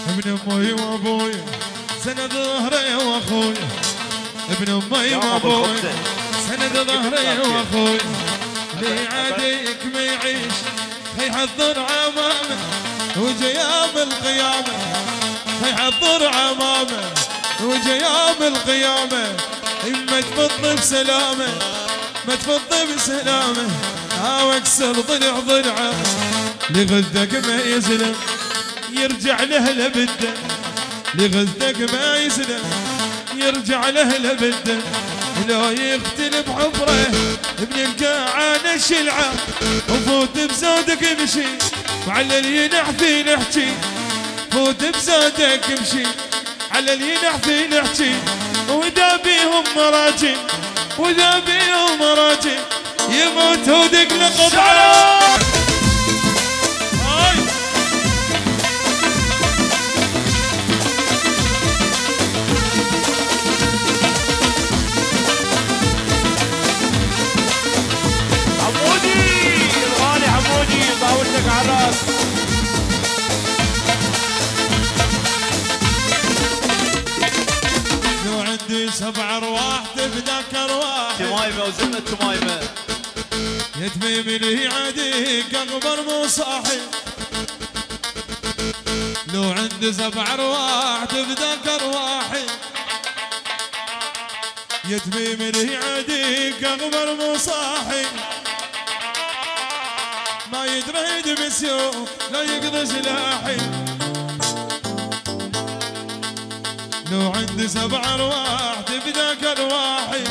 ابن امي وابوي سند ظهري واخوي، ابن امي وابوي سند ظهري واخوي، لي عاديك ما يعيش يحضر عمامه وجا يوم القيامه، يحضر عمامه وجا يوم القيامه، اما تفض بسلامه ما تفض بسلامه، واكسر ضلع ضلعه لغذك ما يسلم يرجع له لبده، لغذك ما يسلم يرجع له لبده، لو يقتل بحفره ابن الجاعان الشلعه وفوت بزودك امشي وعلى اللي ينحفي نحكي، فوت بزودك امشي على اللي ينحفي نحكي، وذا بيهم مراجل وذا بيهم مراجل يموت هودك لقطعه. طاولتك على الراس. لو عندي 7 ارواح تفداك ارواح تمايمه وزمه تمايمه، يا تميمي لي عاديك اغبر مو صاحي، لو عندي 7 ارواح تفداك ارواحي، يا تميمي لي عاديك اغبر مو صاحي، ما يدريد بسيوف لا يقضي سلاحي، لو عندي 7 ارواح تفداك ارواحي،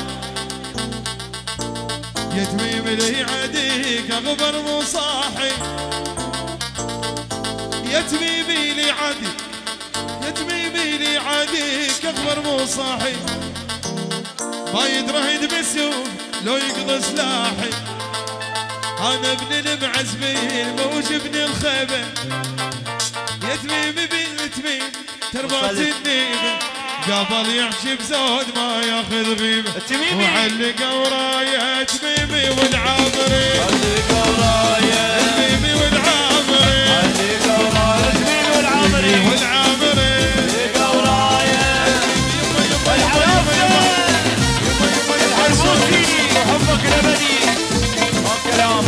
يا تميم لي عديك اغبر مو صاحي، يا تميمي لي عدي يا تميمي لي عديك اغبر مو صاحي، ما يدريد بسيوف لو يقضي سلاحي، أنا ابن المعزبين موج ابن الخيبة، يا تميمي بن تميم تربات النيبة، قبل يحشي بزود ما ياخذ غيبة، وعلق ورايا تميمي والعامري، علق ورايا تميمي والعامري، علق ورايا تميمي والعامري، والعامري علق ورايا والعرافة الحربوسي وحبك الأبدي، كلام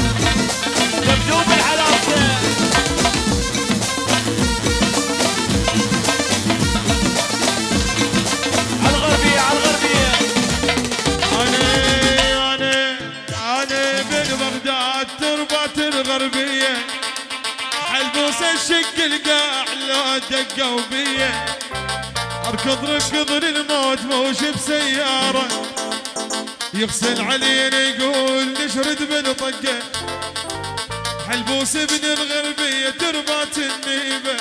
دبدوب الحلافة. عالغربية عالغربية، أنا بن بغداد تربة الغربية، حلبوس الشق القاع لو دقوا بيه، اركض ركض للموت موش بسيارة، يغسل علينا يقول نشرد بالطقة، حلبوس ابن الغربية تربات النيبة،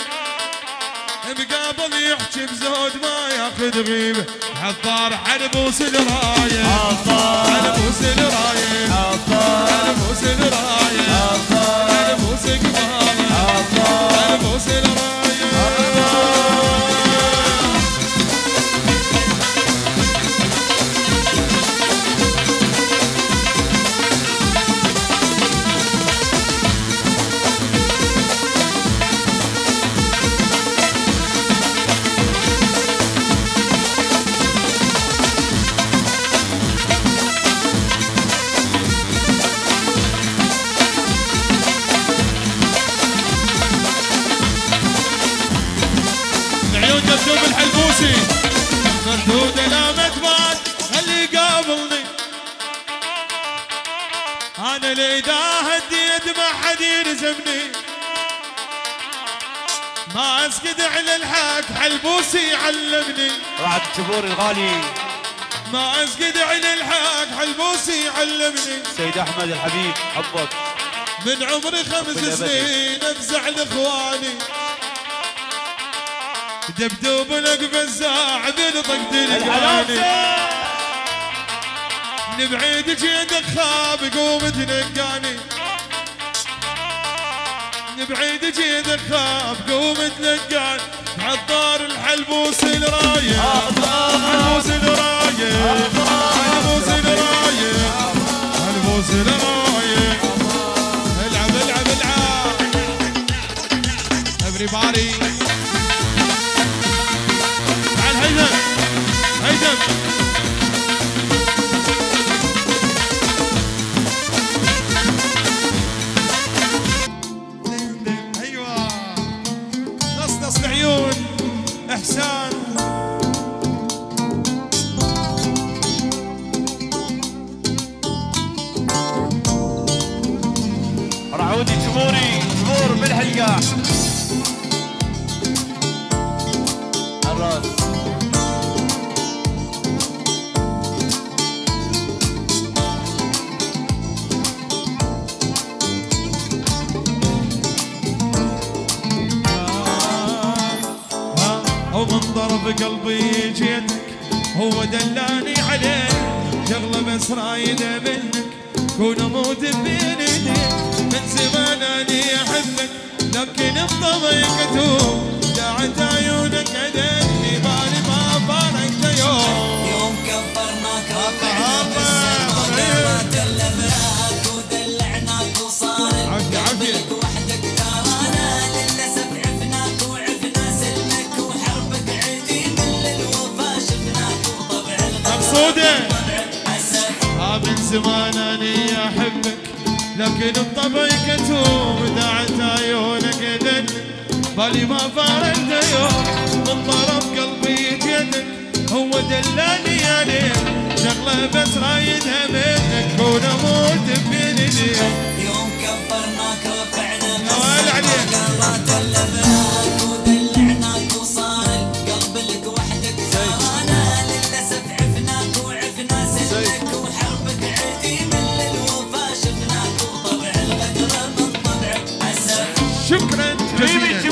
مقابل يحكي بزود ما ياخذ غيبة، حضار حلبوس الراية حلبوس الراية حلبوس الراية حلبوس قبالة حلبوس الراية. دبدوب الحلبوسي مردودة لا متبات اللي قابلني، انا اللي اذا هديت ما حد يلزمني، ما اسكت على الحق حلبوسي علمني، رعد الجبور الغالي ما اسكت على الحق حلبوسي علمني، سيد احمد الحبيب حبك من عمري 5 سنين افزع لاخواني، دبدوب لك فزاع بالطق تلقاني، نبعيد جيدك خاب قوم تلقاني، نبعيد جيدك خاب قوم تلقاني، عطار الحلبوس الراية حلبوس الراية حلبوس الراية حلبوس الراية، العب العب العب everybody. تعال هيثم هيثم. ايوه نص العيون احسان. رعودي جمهور بالحلقة الراس. ومن ضرب قلبي جيتك هو دلاني عليك شغله بس رايده منك كون اموت بين ايديك من زمان اني احبك لكن بضمك اتوب داعت عيونك ادتني بالي ما فارقت يوم كبرناك رفعنا الافراق ودلعناك وصار قلبك وحدك ترانا للاسف عفناك وعفنا سلمك وحربك عيدي من للوفا شفناك وطبع مقصوده من زمان اني احبك لكن بطبعي كتوب دعت عيونك دن بالي ما فارقت يوم من طرف قلبي جدك هو دلاني عليك شغله بس رايدها منك كون اموت بين ايديك يوم كبرناك رفعنا الافراق ودلعناك وصار القلب لك وحدك ترانا للاسف عفناك وعفنا سلمك وحربك عيدي من للوفا شفناك وطبع الغدر من طبعك اسف. شكرا جزيلا.